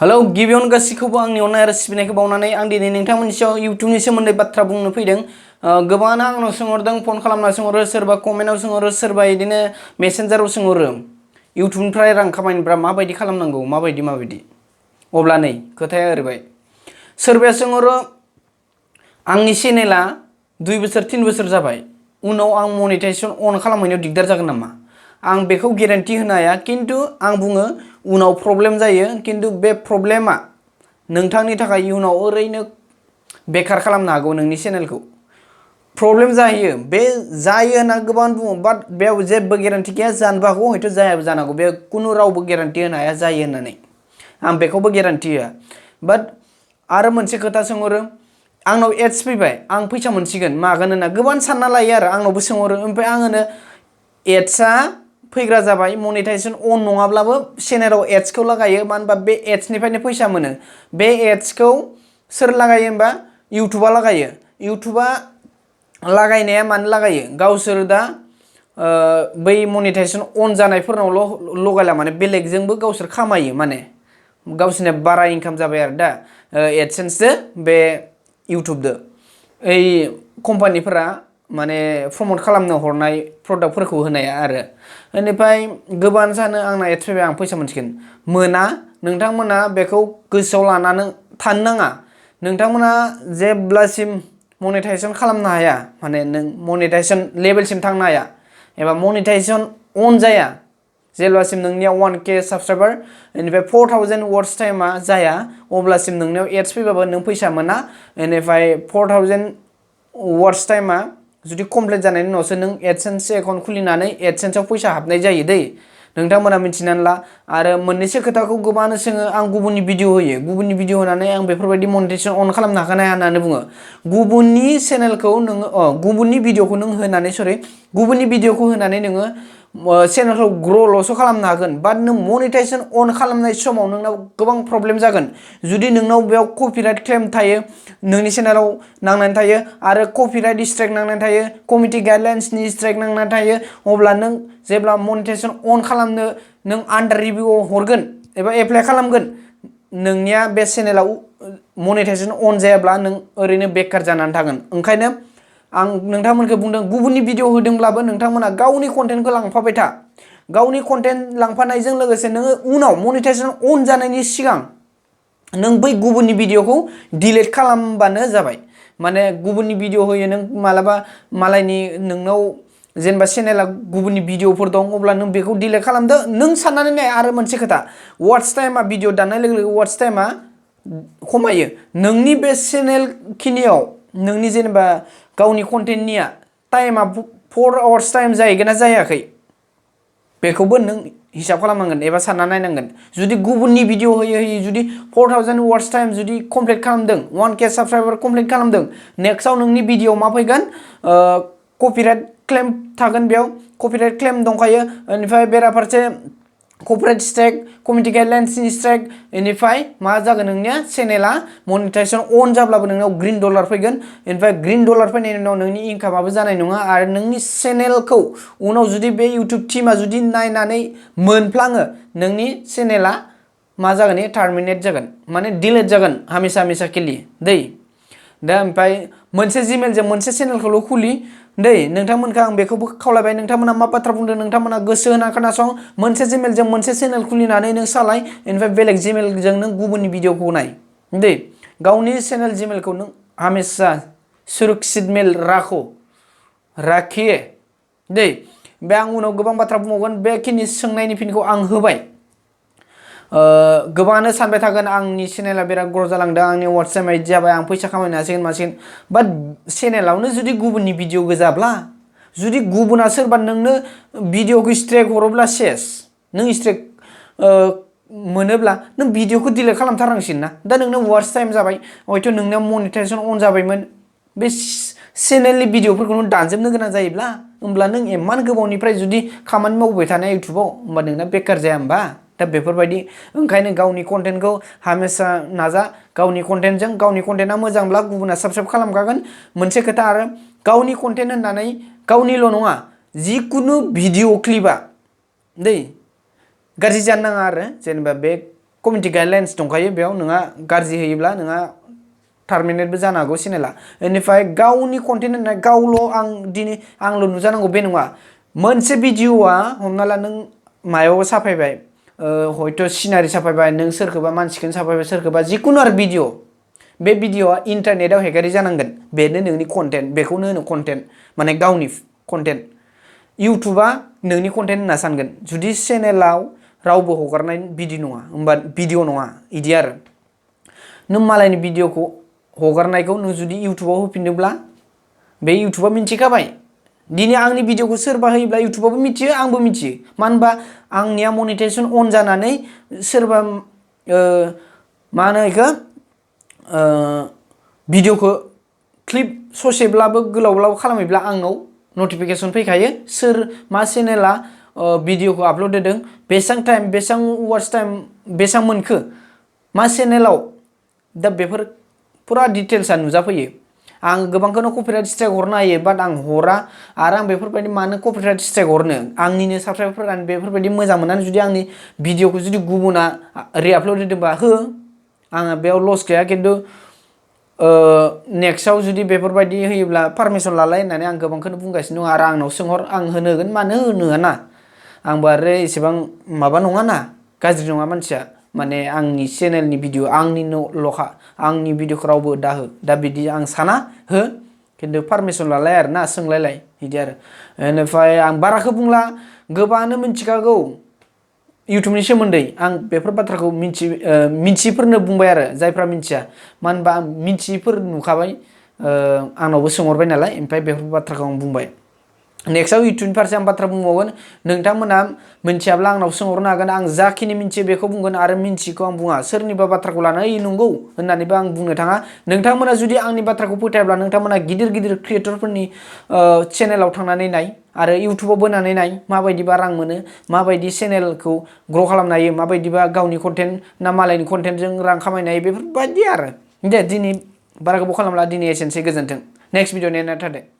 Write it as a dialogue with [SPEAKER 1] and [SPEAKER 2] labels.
[SPEAKER 1] Hello गिबियावनो गासिखौबो आंनि अननाय आरो सिबिनायखौ बावनानै आं दिनै नोंथांमोननि सायाव इउट्युबनि सोमोन्दै बाथ्रा बुंनो फैदों। गोबाङानो आंनाव सोंहरदों, फन खालामना सोंहरो, सोरबा कमेन्टआव सोंहरो, सोरबा बिदिनो मेसेन्जाराव सोंहरो इउट्युबनिफ्राय रां खामायनोब्ला माबायदि खालामनांगौ, माबायदि। अब्ला नै खोथाया ओरैबाय, सोरबाया सोंहरो आंनि चेनेला 2 बोसोर 3 बोसोर जाबाय, उनाव आं मनेटाइजेसन अन खालामहैनायाव दिगदार जागोन नामा? आं बेखौ गेरेन्टि होनो हाया, खिन्थु आं बुङो उनाव प्रब्लेम जायो, खिन्थु बे प्रब्लेमा नोंथांनि थाखाय इयुनाव ओरैनो बेकार खालामनो हागौ नोंनि चेनेलखौ। प्रब्लेम जायो, बे जायो होनना गोबां बुङो, बाट बेयाव जेबो गेरेन्टि गैया, जानोबो हागौ हयथ' जायाबो जानो हागौ। बे कुनु रावबो गेरेन्टि होनो हाया जायो होननानै, आं बेखौबो गेरेन्टि होआ। बाट आरो मोनसे खोथा सोंहरो, आंनाव एड्स फैबाय, आं फैसा मोनसिगोन मागोन होनना गोबां सानना लायो आरो आंनावबो सोंहरो। ओमफ्राय आं होनो एड्सआ फैग्रा जाबाय, मनेटाइजेसन अन नङाब्लाबो चेनेलाव एड्सखौ लागायो, मानो होनबा बे एड्सनिफ्रायनो फैसा मोनो। बे एड्सखौ सोर लागायो होनबा इउटुबा लागायो। इउटुबा लागायनाया मानो लागायो, गावसोर दा बै मनेटाइजेसन अन जानायफोरनावल' लगायला, माने बेलेगजोंबो गावसोर खामायो, माने गावसोरनिया बारा इनकाम जाबाय आरो दा एडसेन्सजों बे इउटुबदो ओइ कम्पानिफोरा माने प्रमट खालामनो हरनाय प्रडाक्टफोरखौ होनाया आरो। बेनिफ्राय गोबां सानो आंना एड्स फैबाय आं फैसा मोनसिगोन, मोना। नोंथांमोना बेखौ गोसोआव लानानै थानो नाङा। नोंथांमोना जेब्लासिम मनेटाइजेसन खालामनो हाया, माने नों मनेटाइजेसन लेभेलसिम थांनो हाया एबा मनेटाइजेसन अन जाया, जेब्लासिम नोंनियाव 1K साबसक्राइबार बेनिफ्राय 4000 वाट्स टाइमा जाया, अब्लासिम नोंनियाव एड्स फैबाबो नों फैसा मोना। बेनिफ्राय 4000 वाट्स टाइमा जुदि कमप्लिट जानायनि उनावसो नों एडसेन्स एकाउन्ट खुलिनानै एडसेन्सआव फैसा हाबनाय जायो दै, नोंथांमोना मिथिनानै ला। आरो मोननैसो खोथाखौ गोबाङानो सोङो, आं गुबुननि भिडिअ होयो, गुबुननि भिडिअ होनानै आं बेफोरबायदि मनेटाइजेसन अन खालामनो हागोन ना हाया होननानै बुङो। गुबुननि चेनेलखौ नोङो गुबुननि भिडिअखौ नों होनानै गुबुननि भिडिअखौ होनानै नोङो चेनेलखौ ग्र'ल'सो खालामनो हागोन, बाट नों मनेटाइजेसन अन खालामनाय समाव नोंनाव गोबां प्रब्लेम जागोन। जुदि नोंनाव बेयाव कपिराइट क्लेम थायो, नोंनि चेनेलाव नांनानै थायो, आरो कपिराइट स्ट्राइक नांनानै थायो, कमिटि गाइडलाइन्सनि स्ट्राइक नांनानै थायो, अब्ला नों जेब्ला मनेटाइजेसन अन खालामनो नों आन्डार रिभिउआव हरगोन एबा एप्लाइ खालामगोन, नोंनिया बे चेनेलाव मनेटाइजेसन अन जायाब्ला नों ओरैनो बेकार जानानै थागोन। ओंखायनो आं नोंथांमोनखौ बुंदों, गुबुननि भिडिअ होदोंब्लाबो नोंथांमोना गावनि कन्टेन्टखौ लांफाबाय था। गावनि कन्टेन्ट लांफानायजों लोगोसे नोङो उनाव मनेटाइजेसन अन जानायनि सिगां नों बै गुबुननि भिडिअखौ डिलिट खालामबानो जाबाय। माने गुबुननि भिडिअ होयो नों, मालाबा मालायनि नोंनाव जेनेबा चेनेला गुबुननि भिडिअफोर दं, अब्ला नों बेखौ डिलिट खालामदो। नों साननानै नाय आरो मोनसे खोथा, वाट्स टाइमा भिडिअ दाननाय लोगो लोगो वाट्स टाइमा खमायो। नोंनि बे चेनेल खिनियाव नोंनि जेनेबा गावनि कन्टेन्टनिया टाइमा 4 आवार्स टाइम जाहैगोन ना जायाखै, बेखौबो नों हिसाब खालामनांगोन एबा सानना नायनांगोन। जुदि गुबुननि भिडिअ होयै जुदि 4000 वाट्स टाइम जुदि कमप्लिट खालामदों, 1K साबसक्राइबार कमप्लिट खालामदों, नेक्स्टआव नोंनि भिडिअ मा फैगोन, कपिराइट क्लेम थागोन, बेयाव कपिराइट क्लेम दंखायो। बेनिफ्राय बेराफारसे कपिराइट स्ट्राइक, कमिटि गाइडलाइन्सनि स्ट्राइक, बेनिफ्राय मा जागोन, नोंनिया चेनेला मनेटाइजेसन अन जाब्लाबो नोंनाव ग्रिन डलार फैगोन। बेनिफ्राय ग्रिन डलार फैनायनि उनाव नोंनि इनकामाबो जानाय नङा, आरो नोंनि चेनेलखौ उनाव जुदि बे इउटुब टिमा जुदि नायनानै मोनफ्लाङो, नोंनि चेनेला मा जागोन, टार्मिनेट जागोन, माने डिलिट जागोन हामेसा केलि दै। दा ओमफ्राय मोनसे जिमेलजों मोनसे चेनेलखौल' खुलि दै, नोंथांमोनखौ आं बेखौबो खावलायबाय, नोंथांमोना मा बाथ्रा बुंदों नोंथांमोना गोसो होना खोनासं। मोनसे जिमेलजों मोनसे चेनेल खुलिनानै नों सालाय, बेनिफ्राय बेलेग जिमेलजों नों गुबुननि भिडिअखौ नाय दै। गावनि चेनेल जिमेलखौ नों हामेसा सुरक्षित मेल राखिए दै। बे आं उनाव गोबां बाथ्रा बुंबावगोन, बेखिनि सोंनायनि फिनखौ आं होबाय। गोबाङानो सानबाय थागोन आंनि चेनेला बिराद ग्र' जालांदों, आंनि वाट्स टाइमा इदि जाबाय, आं फैसा खामायनो हासिगोन मासिगोन। बाट चेनेलावनो जुदि गुबुननि भिडिअ गोजाब्ला, जुदि गुबुना सोरबा नोंनो भिडिअखौ स्ट्राइक हरोब्ला सेस, नों स्ट्राइक मोनोब्ला नों भिडिअखौ डिलिट खालामथारनांसिगोन ना। दा नोंनो वाट्स टाइम जाबाय, हयथ' नोंनियाव मनेटाइजेसन अन जाबायमोन, बे चेनेलनि भिडिअफोरखौ नों दानजोबनो गोनां जायोब्ला, होमब्ला नों इमान गोबावनिफ्राय जुदि खामानि मावबाय थानाय इउटुबाव, होमबा नोंना बेकार जाया होमबा। दा बेफोरबायदि ओंखायनो गावनि कन्टेन्टखौ हामेसा नाजा। गावनि कन्टेन्टजों, गावनि कन्टेन्टआ मोजांब्ला गुबुना साबस्क्राइब खालामखागोन। मोनसे खोथा आरो, गावनि कन्टेन्ट होननानै गावनिल' नङा, जिखुनु भिडिअ क्लिपआ दै गाज्रि जानो नाङा आरो। जेनेबा बे कमिटि गाइडलाइन्स दंखायो बेयाव नोंहा गाज्रि होयोब्ला नोंहा टार्मिनेटबो जानो हागौ चेनेला बेनिफ्राय गावनि कन्टेन्ट होननाय गावल' आंल' नुजानांगौ बे नङा मोनसे भिडिअ'आ हमना ला नों मायाव साफायबाय हयथ' सिनारि साफायबाय नों सोरखौबा मानसिखौनो साफायबाय सोरखौबा जिखुनु आरो भिडिअ बे भिडिअ'आ इन्टारनेटआव हेगारि जानांगोन बेनो नोंनि कन्टेन्ट बेखौनो होनो कन्टेन्ट माने गावनि कन्टेन्ट इउटुबा नोंनि कन्टेन्ट होनना सानगोन जुदि चेनेलाव रावबो हगारनाय भिडिअ नङा होमबा भिडिअ नङा इदि आरो नों मालायनि भिडिअखौ हगारनायखौ नों जुदि इउटुबाव होफिनोब्ला बे इउटुबा मिन्थिखाबाय दिनै आंनि भिडिअखौ सोरबा होयोब्ला इउटुबाबो मिथियो आंबो मिथियो मानो होनबा आंनिया मनिटाइजेसन अन जानानै सोरबा मा होनो बेखौ भिडिअखौ क्लिप ससेब्लाबो गोलावब्लाबो खालामोब्ला आंनाव नटिफिकेसन फैखायो सोर मा चेनेला भिडिअखौ आपल'ड होदों बेसेबां टाइम बेसेबां वाच टाइम बेसेबां मोनखो मा चेनेलाव दा बेफोर फुरा डिटेल्सआ नुजाफैयो आं गोबांखौनो कपिराइट स्ट्राइक हरनो हायो बाट आं हरा आरो आं बेफोरबायदि मानो कपिराइट स्ट्राइक हरनो आंनिनो साबस्क्राइबारफोरा बेफोरबायदि मोजां मोननानै जुदि आंनि भिडिअखौ जुदि गुबुना रिआपल'ड होदोंबा हो आङो बेयाव लस गैया खिन्थु नेक्स्टआव जुदि बेफोरबायदि होयोब्ला पारमिसन लालाय होननानै आं गोबांखौनो बुंगासिनो दं आरो आंनाव सोंहर आं होनो होगोन मानो होनो हाना आंबो आरो एसेबां माबा नङाना गाज्रि नङा मानसिया माने आंनि चेनेलनि भिडिअ आंनिल'खा आंनि भिडिअखौ रावबो दाहो दा बिदि आं साना हो खिन्थु पारमिसन लालाय आरो ना सोंलायलाय बिदि आरो बेनिफ्राय आं बाराखौ बुंला गोबाङानो मिथिखागौ इउटुबनि सोमोन्दै आं बेफोर बाथ्राखौ मिथियिफोरनो बुंबाय आरो जायफ्रा मिथिया मानो होनबा आं मिथियिफोर नुखाबाय आंनावबो सोंहरबाय नालाय ओमफ्राय बेफोर बाथ्राखौ आं बुंबाय नेक्स्टआव इउटुबनि फारसे आं बाथ्रा बुंबावगोन नोंथांमोना मिथियाब्ला आंनाव सोंहरनो हागोन आं जाखिनि मिथियो बेखौ बुंगोन आरो मिथियिखौ आं बुङा सोरनिबा बाथ्राखौ लानानै नंगौ होननानैबो आं बुंनो थाङा नोंथांमोना जुदि आंनि बाथ्राखौ फोथायाब्ला नोंथांमोना गिदिर गिदिर क्रिएटरफोरनि चेनेलाव थांनानै नाय आरो इउटुबाव बोनानै नाय माबायदिबा रां मोनो माबायदि चेनेलखौ ग्र' खालामनो हायो माबायदिबा गावनि कन्टेन्ट ना मालायनि कन्टेन्टजों रां खामायनो हायो बेफोरबायदि आरो दे दिनै बारा गोबाव खालामला दिनै एसेनोसै गोजोन्थों नेक्स्ट भिडिअ नेना थादो